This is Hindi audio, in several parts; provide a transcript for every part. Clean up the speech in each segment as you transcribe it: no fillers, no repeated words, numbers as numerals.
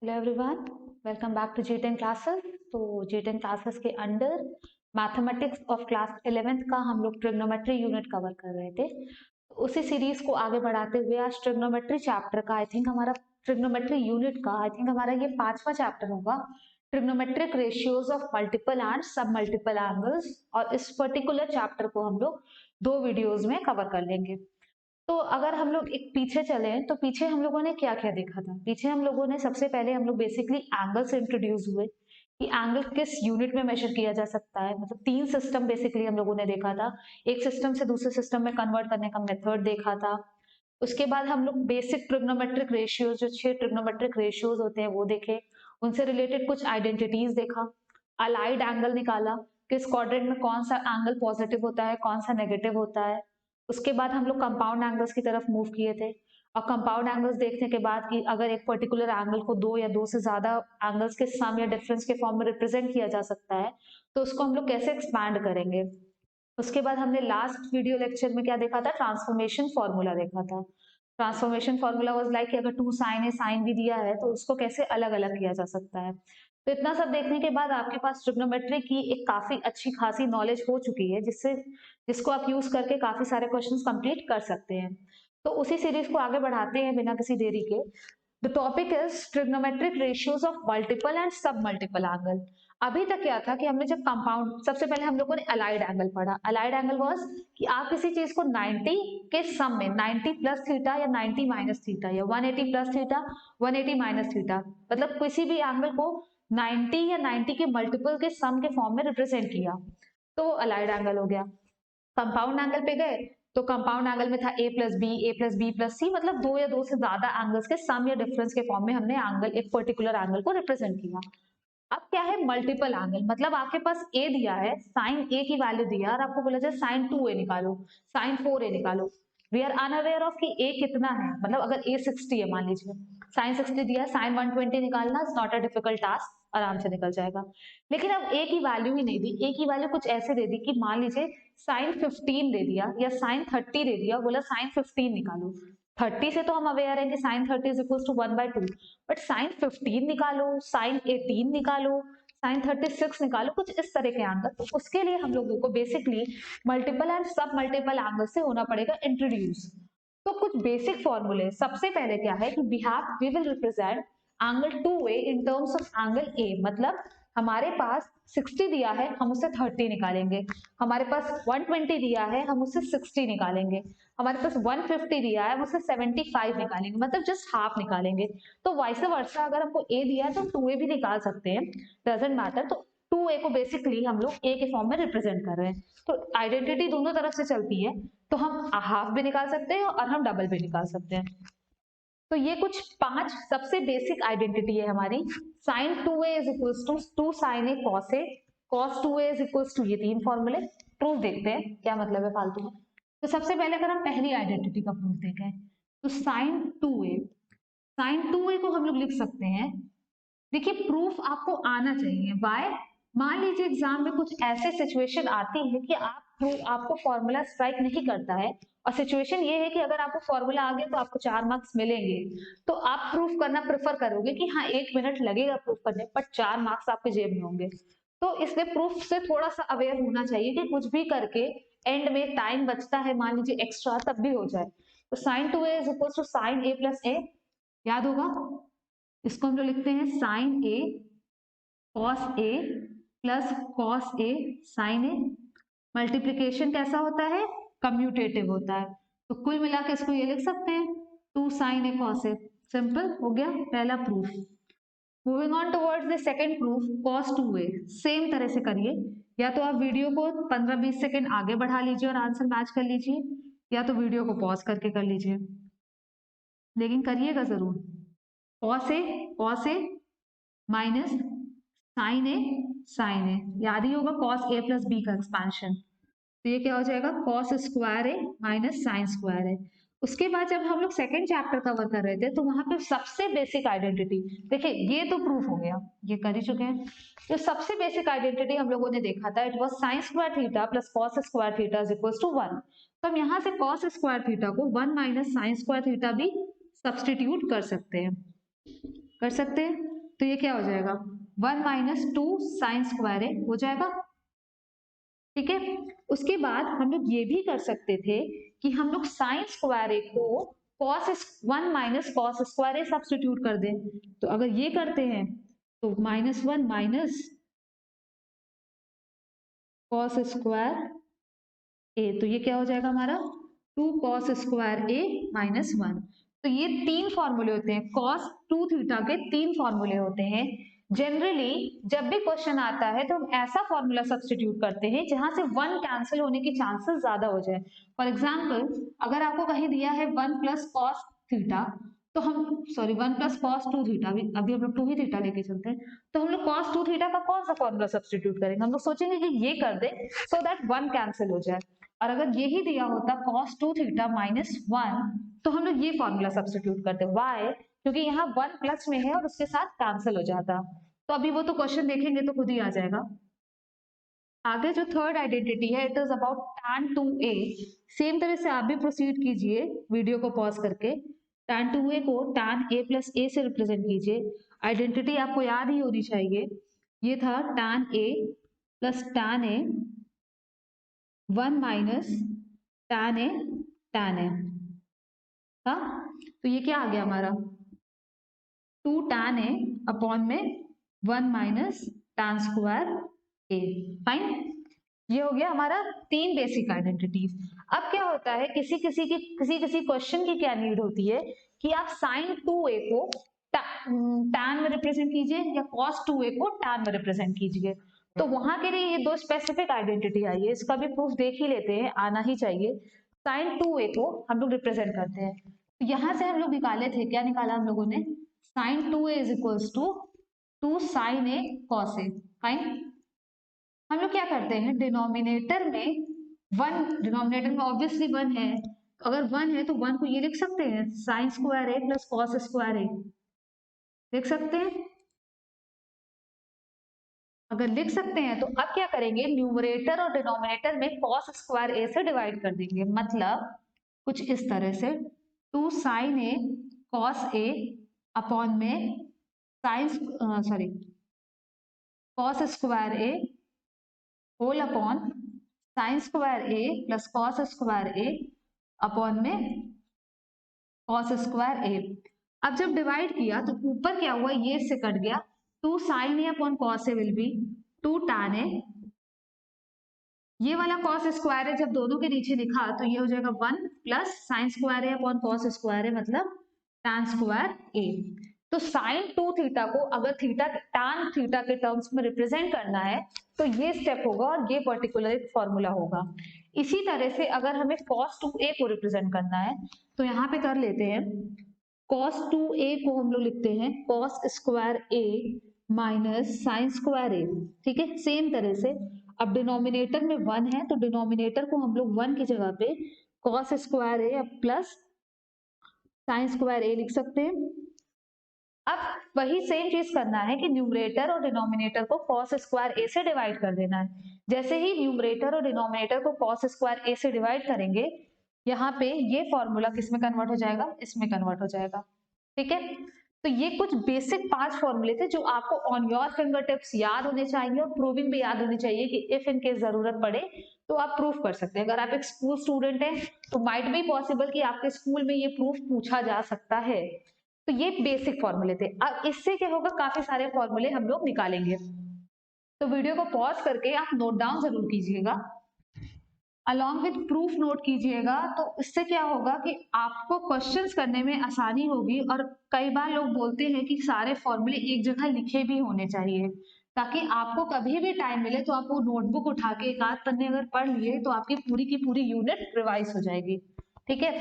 Hello everyone, welcome back to जी10 क्लासेस। तो जी10 क्लासेस के under mathematics of class 11th का हम लोग ट्रिग्नोमेट्री यूनिट कवर कर रहे थे। तो उसी सीरीज को आगे बढ़ाते हुए आज ट्रिग्नोमेट्री चैप्टर का ट्रिग्नोमेट्री यूनिट का आई थिंक हमारा ये 5वां चैप्टर होगा। Trigonometric ratios of multiple and सब मल्टीपल एंगल्स, और इस पर्टिकुलर चैप्टर को हम लोग 2 वीडियोज में कवर कर लेंगे। तो अगर हम लोग एक पीछे चले तो पीछे हम लोगों ने क्या क्या देखा था। पीछे हम लोगों ने सबसे पहले हम लोग बेसिकली एंगल से इंट्रोड्यूस हुए कि एंगल किस यूनिट में मेजर किया जा सकता है। मतलब 3 सिस्टम बेसिकली हम लोगों ने देखा था। एक सिस्टम से दूसरे सिस्टम में कन्वर्ट करने का मेथड देखा था। उसके बाद हम लोग बेसिक ट्रिग्नोमेट्रिक रेशियोज, जो 6 ट्रिग्नोमेट्रिक रेशियोज होते हैं वो देखे। उनसे रिलेटेड कुछ आइडेंटिटीज देखा। अलाइड एंगल निकाला, किस क्वाड्रेंट में कौन सा एंगल पॉजिटिव होता है, कौन सा नेगेटिव होता है। उसके बाद हम लोग कंपाउंड एंगल्स की तरफ मूव किए थे। और कंपाउंड एंगल्स देखने के बाद कि अगर एक पर्टिकुलर एंगल को 2 या 2 से ज्यादा एंगल्स के सम या डिफरेंस के फॉर्म में रिप्रेजेंट किया जा सकता है, तो उसको हम लोग कैसे एक्सपैंड करेंगे। उसके बाद हमने लास्ट वीडियो लेक्चर में क्या देखा था, ट्रांसफॉर्मेशन फॉर्मूला देखा था। ट्रांसफॉर्मेशन फॉर्मूला वाज लाइक अगर 2 साइन है, साइन भी दिया है, तो उसको कैसे अलग अलग किया जा सकता है। तो इतना सब देखने के बाद आपके पास ट्रिग्नोमेट्री की एक काफी अच्छी खासी नॉलेज हो चुकी है, जिसको आप यूज करके काफी सारे क्वेश्चंस कंप्लीट कर सकते हैं। तो उसी सीरीज को आगे बढ़ाते हैं बिना किसी देरी के। The topic is trigonometric ratios of multiple and सब मल्टीपल एंगल। अभी तक क्या था कि हमने जब कंपाउंड, सबसे पहले हम लोगों ने अलाइड एंगल पढ़ा। अलाइड एंगल वाज कि आप किसी चीज को 90 के सम में 90 प्लस थीटा या 90 माइनस थीटा या 180 प्लस थीटा 180 माइनस थीटा, मतलब किसी भी एंगल को 90 या 90 के मल्टीपल के सम के फॉर्म में रिप्रेजेंट किया, तो अलाइड एंगल हो गया। कंपाउंड एंगल पे गए तो कंपाउंड एंगल में था ए प्लस बी प्लस सी, मतलब 2 या 2 से ज्यादा एंगल्स के सम या डिफरेंस के फॉर्म में हमने एंगल, एक पर्टिकुलर एंगल को रिप्रेजेंट किया। अब क्या है मल्टीपल एंगल, मतलब आपके पास ए दिया है, साइन ए की वैल्यू दिया और आपको बोला जाए साइन 2a निकालो, साइन 4a निकालो। वी आर अनअवेयर ऑफ कि ए कितना है, मतलब अगर ए 60 है मान लीजिए, साइन 60 दिया है, साइन 120 निकालना is not a difficult task, आराम से निकल जाएगा। लेकिन अब ए की वैल्यू ही नहीं दी, ए की वैल्यू कुछ ऐसे दे दी कि मान लीजिए साइन 15 दे दिया या साइन 30 दे दिया, बोला साइन 15 निकालो। 30 से तो हम अवेयर हैं कि sine 30 is equal to 1/2, but sine 15 निकालो, साइन 18 निकालो, साइन 36 निकालो, कुछ इस तरह के एंगल। तो उसके लिए हम लोगों को बेसिकली मल्टीपल एंड सब मल्टीपल एंगल से होना पड़ेगा इंट्रोड्यूस। तो कुछ बेसिक फॉर्मूले, सबसे पहले क्या है कि we will represent angle 2a in terms of angle a। मतलब हमारे पास 60 दिया है, हम उससे 30 निकालेंगे। हमारे पास 120 दिया है, हम उससे 60 निकालेंगे। हमारे पास 150 दिया है, हम उससे 75 निकालेंगे, मतलब जस्ट हाफ निकालेंगे। तो वाइस वर्सा अगर हमको a दिया है तो हम 2a भी निकाल सकते हैं, डजेंट मैटर। तो 2a को बेसिकली हम लोग a के फॉर्म में रिप्रेजेंट कर रहे हैं। तो आइडेंटिटी दोनों तरफ से चलती है, तो हम हाफ भी निकाल सकते हैं और हम डबल भी निकाल सकते हैं। तो ये कुछ 5 सबसे बेसिक आइडेंटिटी है हमारी। Sine 2a is equals to 2 sine A cos a, cos 2a is equals to, ये 3 फॉर्मूले। प्रूफ देखते हैं क्या मतलब है फालतू में। तो सबसे पहले अगर हम पहली आइडेंटिटी का प्रूफ देखें तो साइन 2a, साइन 2a को हम लोग लिख सकते हैं। देखिए प्रूफ आपको आना चाहिए, वाई। मान लीजिए एग्जाम में कुछ ऐसे सिचुएशन आती है कि आपको फॉर्मूला स्ट्राइक नहीं करता है, और सिचुएशन ये है कि अगर आपको फॉर्मूला आ गया तो आपको 4 मार्क्स मिलेंगे, तो आप प्रूफ करना प्रेफर करोगे कि हाँ 1 मिनट लगेगा प्रूफ करने, बट 4 मार्क्स आपके जेब में होंगे। तो इसलिए प्रूफ से थोड़ा सा अवेयर होना चाहिए कि कुछ भी करके एंड में टाइम बचता है, मान लीजिए एक्स्ट्रा, तब भी हो जाए। तो sine 2a is equal to sine a plus A, याद होगा। इसको हम जो लिखते हैं sine A cos A plus cos A sine A. Multiplication कैसा होता है, कम्यूटेटिव होता है। तो कुल मिला के इसको ये लिख सकते हैं 2 साइन ए कॉस ए। सिंपल हो गया पहला proof. Moving on towards the second proof, cos 2a। Same तरह से करिए, या तो आप वीडियो को 15-20 सेकंड आगे बढ़ा लीजिए और आंसर मैच कर लीजिए, या तो वीडियो को पॉज करके कर लीजिए, लेकिन करिएगा जरूर। cos a माइनस साइन ए, याद ही होगा cos a प्लस बी का एक्सपेंशन। तो ये क्या हो जाएगा, cos स्क्वायर ए माइनस साइन स्क्वायर ए। उसके बाद जब हम लोग सेकंड चैप्टर कवर कर रहे थे तो वहां पे सबसे बेसिक आइडेंटिटी, देखिए ये तो प्रूफ हो गया, ये कर ही चुके हैं। जो सबसे बेसिक आइडेंटिटी हम लोगों ने देखा था, it was sine square theta plus cos square theta is equals to 1। तो हम यहाँ से कॉस स्क्वायर थीटा को 1 माइनस साइन स्क्वायर थीटा भी सब्सटीट्यूट कर सकते हैं, तो ये क्या हो जाएगा 1 माइनस 2 साइन स्क्वायर ए हो जाएगा। ठीक है, उसके बाद हम लोग ये भी कर सकते थे कि हम लोग साइन स्क्वायर ए को कॉस 1 माइनस कॉस स्क्वायर ए सब्स्टिट्यूट कर दें। तो अगर ये करते हैं तो -1 माइनस कॉस स्क्वायर ए, तो ये क्या हो जाएगा हमारा 2 कॉस स्क्वायर ए माइनस 1। तो ये तीन फॉर्मूले होते हैं, कॉस 2 थीटा के तीन फॉर्मूले होते हैं। जनरली जब भी क्वेश्चन आता है तो हम ऐसा फॉर्मूला सब्स्टिट्यूट करते हैं जहां से 1 कैंसिल होने की चांसेस ज्यादा हो जाए। फॉर एग्जांपल अगर आपको कहीं दिया है 1 प्लस कॉस थीटा, तो हम सॉरी 1 प्लस कॉस 2 थीटा, अभी हम लोग 2 ही थीटा लेके चलते हैं, तो हम लोग कॉस 2 थीटा का कौन सा फॉर्मूला सब्स्टिट्यूट करेंगे? हम लोग सोचेंगे कि ये कर दे सो दैट 1 कैंसिल हो जाए। और अगर यही दिया होता cos 2 थीटा माइनस 1, तो हम लोग ये फॉर्मूला सब्स्टिट्यूट करते। वाई? क्योंकि यहाँ 1 प्लस में है और उसके साथ कैंसिल हो जाता। तो अभी वो तो क्वेश्चन देखेंगे तो खुद ही आ जाएगा। आगे जो थर्ड आइडेंटिटी है it is about tan 2a। Same तरह से आप भी प्रोसीड कीजिए वीडियो को पॉज करके। tan 2a को tan a प्लस a से रिप्रेजेंट कीजिए। आइडेंटिटी आपको याद ही होनी चाहिए, ये था tan a plus tan a 1 minus tan a tan a। हाँ, तो ये क्या आ गया हमारा 2 tan a अपॉन में 1 minus tan square a। Fine, ये हो गया हमारा तीन बेसिक आइडेंटिटीज। अब क्या होता है किसी किसी क्वेश्चन की क्या नीड होती है कि आप साइन 2a को tan में रिप्रेजेंट कीजिए या cos 2a को tan में रिप्रेजेंट कीजिए। तो वहां के लिए ये दो स्पेसिफिक आइडेंटिटी आई है, इसका भी प्रूफ देख ही लेते हैं, आना ही चाहिए। साइन 2a को हम लोग रिप्रेजेंट करते हैं, तो यहां से हम लोग निकाले थे, क्या निकाला हम लोगों ने, sine 2a is equals to 2 साइन a cos a। फाइन, हम लोग क्या करते हैं डिनोमिनेटर में डिनोमिनेटर में ऑब्वियसली 1 है, तो अगर 1 है तो 1 को ये लिख सकते हैं साइन स्क्वायर ए प्लस कॉस स्क्वायर ए, लिख सकते हैं। अगर लिख सकते हैं तो अब क्या करेंगे न्यूमरेटर और डिनोमिनेटर में कॉस स्क्वायर ए से डिवाइड कर देंगे। मतलब कुछ इस तरह से 2 साइन ए कॉस ए अपॉन में साइन कॉस स्क्वायर ए होल अपॉन साइन स्क्वायर ए प्लस कॉस स्क्वायर ए अपॉन में कॉस स्क्वायर ए। अब जब डिवाइड किया तो ऊपर क्या हुआ, ये से कट गया, 2 sine a upon cos a will be 2 tan a. ये वाला कॉस स्क्वायर ए जब दोनों के नीचे लिखा तो ये हो जाएगा 1 प्लस साइन स्क्वायर ए अपॉन कॉस स्क्वायर ए मतलब tan स्क्वायर ए। तो साइन 2 थीटा को अगर थीटा tan थीटा के टर्म्स में रिप्रेजेंट करना है तो ये स्टेप होगा और ये पर्टिकुलर एक फॉर्मूला होगा। इसी तरह से अगर हमें cos 2a को रिप्रेजेंट करना है तो यहाँ पे कर लेते हैं, cos 2a को हम लोग लिखते हैं cos square a minus sine square A. ठीक है, सेम तरह से अब डिनोमिनेटर में 1 है तो डिनोमिनेटर को हम लोग 1 की जगह पे cos स्क्वायर ए प्लस साइन स्क्वायर ए लिख सकते हैं। अब वही सेम चीज करना है कि न्यूमरेटर और डिनोमिनेटर को cos स्क्वायर ए से डिवाइड कर देना है। जैसे ही न्यूमरेटर और डिनोमिनेटर को cos स्क्वायर ए से डिवाइड करेंगे, यहाँ पे ये फॉर्मूला किस में कन्वर्ट हो जाएगा, इसमें कन्वर्ट हो जाएगा। ठीक है, तो ये कुछ बेसिक 5 फॉर्मूले थे जो आपको ऑन योर फिंगर टिप्स याद होने चाहिए और प्रूविंग भी याद होनी चाहिए कि इफ इन केस जरूरत पड़े तो आप प्रूफ कर सकते हैं। अगर आप एक स्कूल स्टूडेंट हैं तो माइट बी पॉसिबल कि आपके स्कूल में ये प्रूफ पूछा जा सकता है। तो ये बेसिक फॉर्मूले थे। अब इससे क्या होगा, काफी सारे फॉर्मूले हम लोग निकालेंगे। तो वीडियो को पॉज करके आप नोट डाउन जरूर कीजिएगा, अलॉन्ग विथ प्रूफ नोट कीजिएगा। तो इससे क्या होगा कि आपको क्वेश्चंस करने में आसानी होगी। और कई बार लोग बोलते हैं कि सारे फॉर्मूले एक जगह लिखे भी होने चाहिए, ताकि आपको कभी भी टाइम मिले तो आप वो नोटबुक उठा के एक आध पन्ने अगर पढ़ लिए तो आपकी पूरी की पूरी यूनिट रिवाइज हो जाएगी। ठीक है,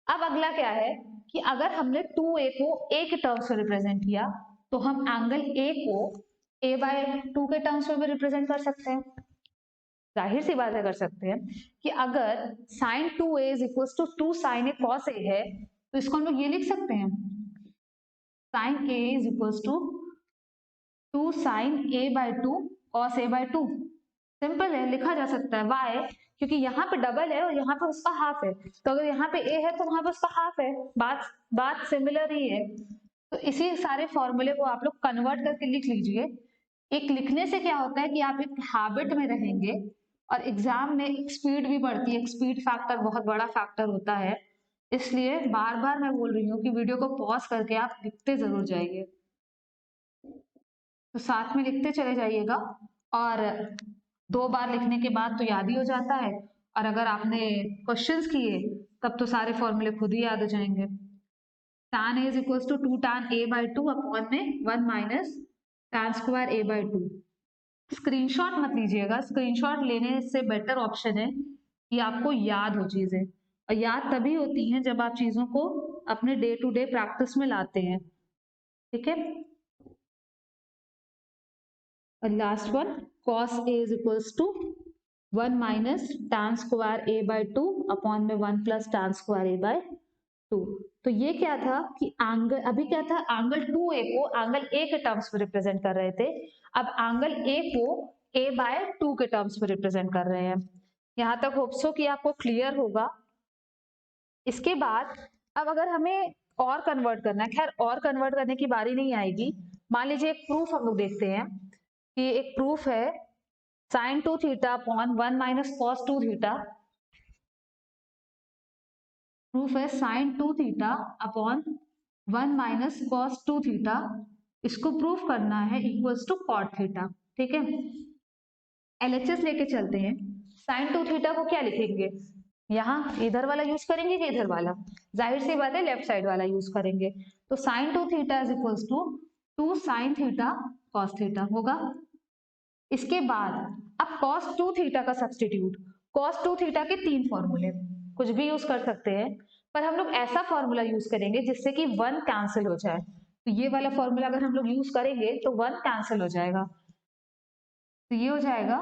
अब अगला क्या है कि अगर हमने 2a को a के टर्म्स में रिप्रेजेंट किया तो हम एंगल a को a/2 के टर्म्स में भी रिप्रेजेंट कर सकते हैं। जाहिर सी बात है कर सकते हैं कि अगर sin 2a is equal to 2 sin a cos a है तो इसको हम लोग ये लिख सकते हैं sin a is equal to 2 sin a/2 cos a/2। Simple है, लिखा जा सकता है। वाई? क्योंकि यहाँ पे डबल है और यहाँ पे उसका हाफ है, तो अगर यहाँ पे a है तो वहां पे उसका हाफ है। बात सिमिलर ही है। तो इसी सारे फॉर्मूले को आप लोग कन्वर्ट करके लिख लीजिए। एक लिखने से क्या होता है कि आप एक हैबिट में रहेंगे, और एग्जाम में एक स्पीड भी बढ़ती है, एक स्पीड फैक्टर बहुत बड़ा फैक्टर होता है। इसलिए बार बार मैं बोल रही हूँ कि वीडियो को पॉज करके आप लिखते जरूर जाइए। तो साथ में लिखते चले जाइएगा, और 2 बार लिखने के बाद तो याद ही हो जाता है, और अगर आपने क्वेश्चंस किए तब तो सारे फॉर्मूले खुद ही याद हो जाएंगे। tan a is equals to 2 tan a by 2 upon में 1 minus tan square a by 2। Screenshot मत लीजिएगा, स्क्रीनशॉट लेने से बेटर ऑप्शन है कि आपको याद हो चीजें, और याद तभी होती हैं जब आप चीजों को अपने डे टू डे प्रैक्टिस में लाते हैं। ठीक है, और last one cos a is equals to 1 minus tan square a by 2 upon में 1 plus tan square a by 2। तो ये क्या था कि एंगल, अभी क्या था, एंगल 2a को एंगल a के टर्म्स में रिप्रेजेंट कर रहे थे, अब एंगल a को a बाय 2 के टर्म्स में रिप्रेजेंट कर रहे हैं। यहां तक होप सो कि आपको क्लियर होगा। इसके बाद अब अगर हमें और कन्वर्ट करना है, खैर और कन्वर्ट करने की बारी नहीं आएगी। मान लीजिए एक प्रूफ हम लोग देखते हैं कि एक प्रूफ है sin 2 theta upon 1 minus cos 2 theta. Proof है sin 2 theta upon 1 minus cos 2 theta, इसको प्रूफ करना है इक्वल्स टू कॉट थीटा। ठीक है, एलएचएस लेके चलते हैं। sin 2 थीटा को क्या लिखेंगे, यहाँ इधर वाला यूज करेंगे कि इधर वाला, जाहिर सी बात है लेफ्ट साइड वाला यूज करेंगे। तो sin 2 theta is equals to 2 sin theta cos theta होगा। इसके बाद अब cos 2 थीटा का सब्स्टिट्यूट, cos 2 थीटा के 3 फॉर्मूले, कुछ भी यूज कर सकते हैं, पर हम लोग ऐसा फॉर्मूला यूज करेंगे जिससे कि 1 कैंसिल हो जाए। तो ये वाला फॉर्मूला अगर हम लोग यूज करेंगे तो 1 कैंसिल हो जाएगा, तो ये हो जाएगा।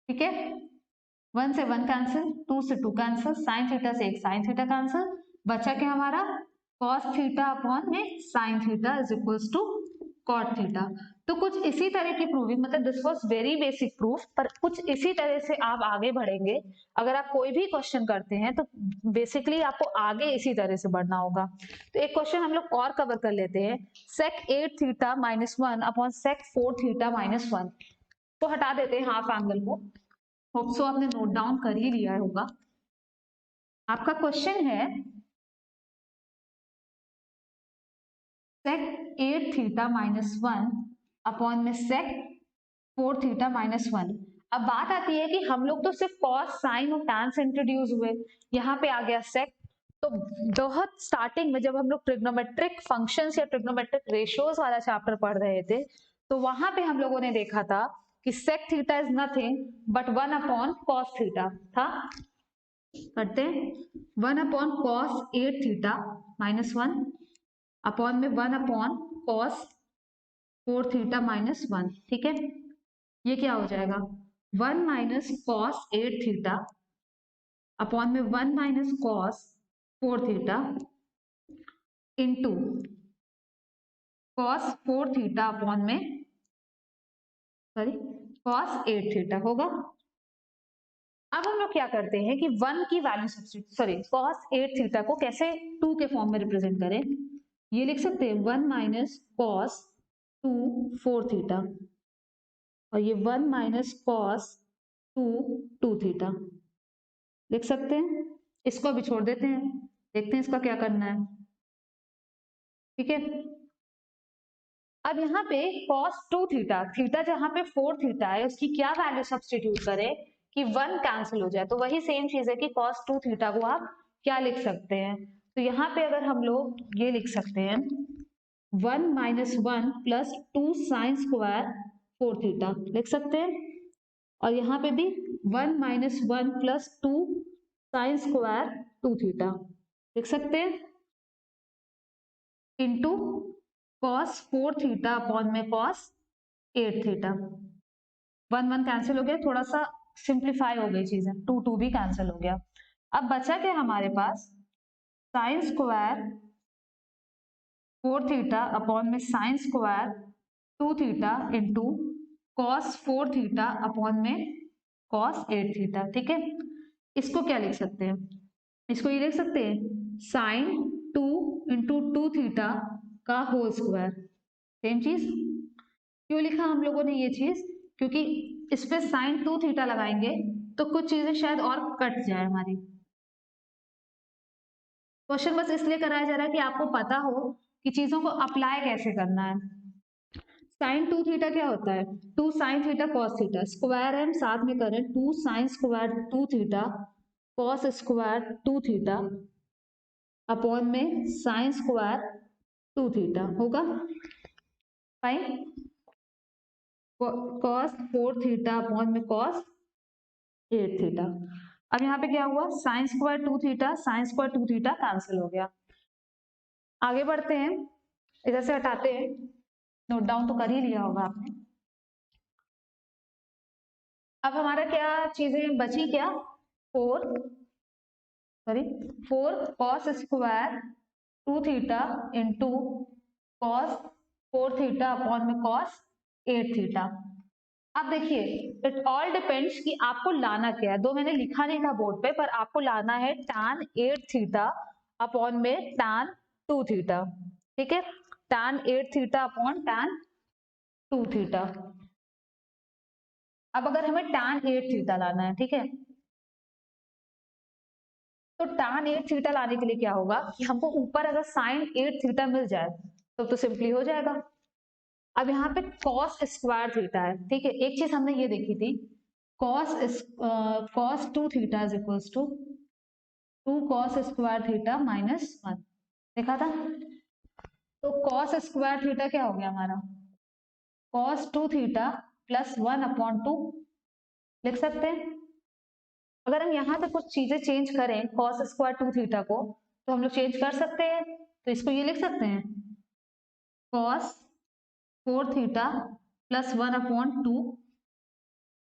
ठीक है, 1 से 1 कैंसिल, 2 से 2 कैंसिल, साइन थीटा से एक साइन थीटा कैंसिल, बचा क्या हमारा cos थीटा अपॉन में sine theta is equals to cot theta. तो कुछ इसी तरह की प्रूविंग, मतलब this was very basic proof, पर कुछ इसी तरह से आप आगे बढ़ेंगे। अगर आप कोई भी क्वेश्चन करते हैं तो बेसिकली आपको आगे इसी तरह से बढ़ना होगा। तो एक क्वेश्चन हम लोग और कवर कर लेते हैं, sec 8 theta minus 1 upon sec 4 theta minus 1। तो हटा देते हैं हाफ एंगल को, होप सो आपने नोट डाउन कर ही लिया होगा। आपका क्वेश्चन है sec 8 थीटा माइनस 1 अपॉन में sec 4 थीटा माइनस 1। अब बात आती है कि हम लोग तो सिर्फ cos, sin और tan से इंट्रोड्यूस हुए, यहाँ पे आ गया sec। तो बहुत स्टार्टिंग में जब हम लोग ट्रिग्नोमेट्रिक फंक्शंस या ट्रिग्नोमेट्रिक रेशियोज वाला चैप्टर पढ़ रहे थे, तो वहां पे हम लोगों ने देखा था कि sec theta is nothing but 1 upon cos theta था। करते हैं 1 upon cos 8 theta minus 1 upon में 1 अपॉन cos 4 थीटा माइनस 1। ठीक है, ये क्या हो जाएगा 1 माइनस cos 8 थीटा अपॉन में 1 minus cos 4 theta into cos 4 theta upon में cos 8 थीटा होगा। अब हम लोग क्या करते हैं कि 1 की वैल्यू सब्स्टिट्यूट, cos 8 थीटा को कैसे 2 के फॉर्म में रिप्रेजेंट करें, ये लिख सकते हैं 1 माइनस cos 2 4 थीटा, और ये 1 माइनस cos 2 2 थीटा लिख सकते हैं। इसको अभी छोड़ देते हैं, देखते हैं इसका क्या करना है। ठीक है, अब यहाँ पे cos 2 थीटा, थीटा जहां पे 4 थीटा है उसकी क्या वैल्यू सब्स्टिट्यूट करें कि 1 कैंसिल हो जाए। तो वही सेम चीज है कि cos 2 थीटा को आप क्या लिख सकते हैं, तो यहाँ पे अगर हम लोग ये लिख सकते हैं 1 minus 1 plus 2 sine square 4 theta लिख सकते हैं, और यहाँ पे भी 1 minus 1 plus 2 sine square 2 theta लिख सकते हैं, इंटू cos 4 थीटा अपॉन में cos 8 थीटा। 1 1 कैंसिल हो गया, थोड़ा सा सिंप्लीफाई हो गई चीजें, 2 2 भी कैंसिल हो गया। अब बचा क्या हमारे पास साइन स्क्वायर 4 थीटा अपॉन में sine square 2 theta into cos 4 theta upon में cos 8 थीटा। ठीक है, इसको क्या लिख सकते हैं, इसको ये लिख सकते हैं साइन 2 इंटू 2 2 थीटा का होल स्क्वायर। सेम चीज क्यों लिखा हम लोगों ने ये चीज, क्योंकि इस पे साइन 2 थीटा लगाएंगे तो कुछ चीजें शायद और कट जाए हमारी। क्वेश्चन बस इसलिए कराया जा रहा है कि आपको पता हो कि चीजों को अप्लाई कैसे करना है। साइन 2 थीटा क्या होता है, 2 sine theta cos theta, square है साथ में करें 2 sine square 2 theta cos square 2 theta upon में साइन स्क्वायर 2 थीटा होगा। फाइन, कॉस 4 थीटा अपॉन में कॉस 8 थीटा। अब यहाँ पे क्या हुआ, sine square 2 theta sine square 2 theta cancel हो गया। आगे बढ़ते हैं, इधर से हटाते हैं, नोट डाउन तो कर ही लिया होगा आपने। अब हमारा क्या चीजें बची, क्या 4 cos square 2 theta into cos 4 theta upon में कॉस 8 थीटा। अब देखिए इट ऑल डिपेंड्स कि आपको लाना क्या है। दो मैंने लिखा नहीं था बोर्ड पे, पर आपको लाना है tan 8 थीटा अपॉन में tan 2 थीटा। ठीक है, tan 8 theta upon tan 2 theta. अब अगर हमें tan 8 थीटा लाना है, ठीक है, तो tan 8 थीटा लाने के लिए क्या होगा कि हमको ऊपर अगर sin 8 थीटा मिल जाए तो सिंपली हो जाएगा। अब यहाँ पे cos स्क्वायर थीटा है, ठीक है, एक चीज हमने ये देखी थी, cos 2 theta is equals to 2 cos square theta minus 1 देखा था। तो cos स्क्वायर थीटा क्या हो गया हमारा, cos 2 थीटा प्लस 1 अपॉन 2 लिख सकते हैं। अगर हम यहाँ पे कुछ चीजें चेंज करें cos स्क्वायर 2 थीटा को, तो हम लोग चेंज कर सकते हैं। तो इसको ये लिख सकते हैं cos 4 theta plus 1 upon 2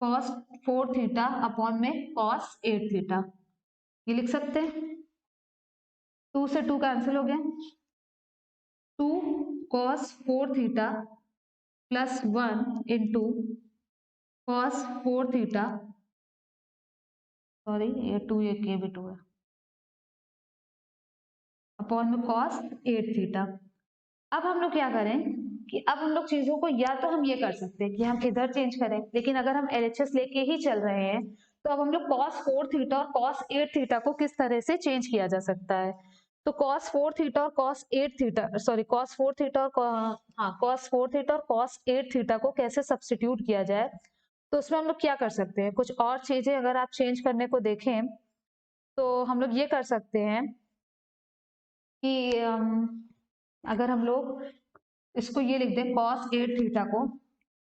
cos 4 theta upon में cos 8 थीटा, ये लिख सकते हैं। 2 से 2 कैंसिल हो गया, 2 cos 4 theta plus 1 into cos 4 theta, sorry ये 2 ये भी 2 है, अपॉन में cos 8 थीटा। अब हम लोग क्या करें कि अब हम लोग चीजों को, या तो हम ये कर सकते हैं कि हम इधर चेंज करें, लेकिन अगर हम LHS लेके ही चल रहे हैं तो अब हम लोग cos 4 थीटा और cos 8 थीटा को किस तरह से चेंज किया जा सकता है। तो cos 4 थीटा और cos 8 theta, sorry cos 4 theta और cos 4 थीटा और cos 8 थीटा को कैसे सब्स्टिट्यूट किया जाए। तो उसमें हम लोग क्या कर सकते हैं, कुछ और चीजें अगर आप चेंज करने को देखें तो हम लोग ये कर सकते हैं कि अगर हम लोग इसको ये लिख दें cos 8 थीटा को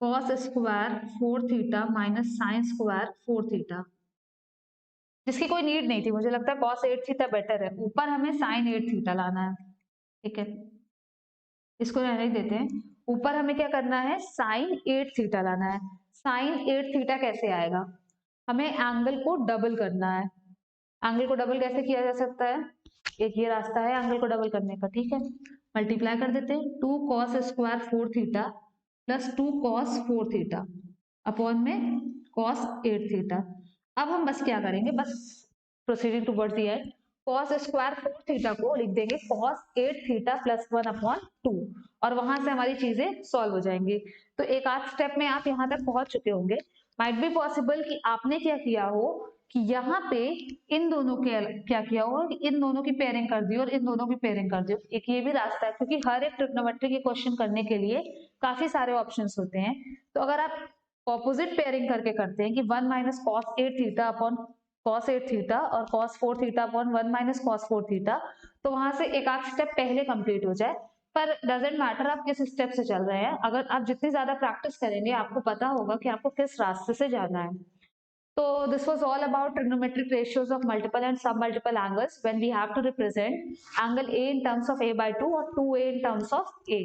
cos square 4 theta minus sine square 4 theta, जिसकी कोई नीड नहीं थी, मुझे लगता है cos 8 थीटा बेटर है, ऊपर हमें sin 8 थीटा लाना है। ठीक है, इसको रहने देते हैं, ऊपर हमें क्या करना है sin 8 थीटा लाना है। sin 8 थीटा कैसे आएगा, हमें एंगल को डबल करना है। एंगल को डबल कैसे किया जा सकता है, एक ये रास्ता है एंगल को डबल करने का। ठीक है, मल्टीप्लाई कर देते हैं, 2 cos square 4 theta plus 2 cos 4 theta upon में cos 8 थीटा। अब हम बस क्या करेंगे, बस proceeding towards the end, cos square 4 theta को लिख देंगे cos 8 थीटा प्लस 1 अपॉन 2, और वहां से हमारी चीजें सॉल्व हो जाएंगी। तो एक आध स्टेप में आप यहाँ तक पहुंच चुके होंगे। माइट बी पॉसिबल कि आपने क्या किया हो कि यहाँ पे इन दोनों के क्या किया होगा कि इन दोनों की पेयरिंग कर दी और इन दोनों की पेयरिंग कर दी। एक ये भी रास्ता है, क्योंकि हर एक ट्रिग्नोमेट्री के क्वेश्चन करने के लिए काफी सारे ऑप्शंस होते हैं। तो अगर आप ऑपोजिट पेयरिंग करके करते हैं कि 1 minus cos 8 theta upon cos 8 theta और cos 4 theta upon 1 minus cos 4 theta, तो वहां से एक आध स्टेप पहले कंप्लीट हो जाए। पर डजेंट मैटर आप किस स्टेप से चल रहे हैं, अगर आप जितनी ज्यादा प्रैक्टिस करेंगे आपको पता होगा कि आपको किस रास्ते से जाना है। So this was all about trigonometric ratios of multiple and submultiple angles when we have to represent angle A in terms of A by 2 और 2A in terms of A.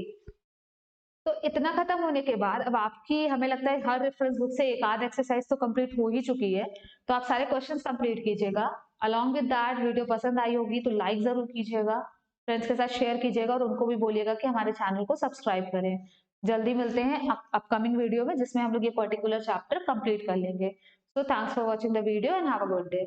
तो इतना खत्म होने के बाद अब आपकी, हमें लगता है हर रेफरेंस बुक से एक आध एक्सरसाइज तो कंप्लीट हो ही चुकी है, तो आप सारे क्वेश्चंस कंप्लीट कीजिएगा। अलॉन्ग विद दैट वीडियो पसंद आई होगी तो लाइक जरूर कीजिएगा, फ्रेंड्स के साथ शेयर कीजिएगा और उनको भी बोलिएगा कि हमारे चैनल को सब्सक्राइब करें। जल्दी मिलते हैं अपकमिंग वीडियो में जिसमें हम लोग ये पर्टिकुलर चैप्टर कंप्लीट कर लेंगे। So thanks for watching the video and have a good day.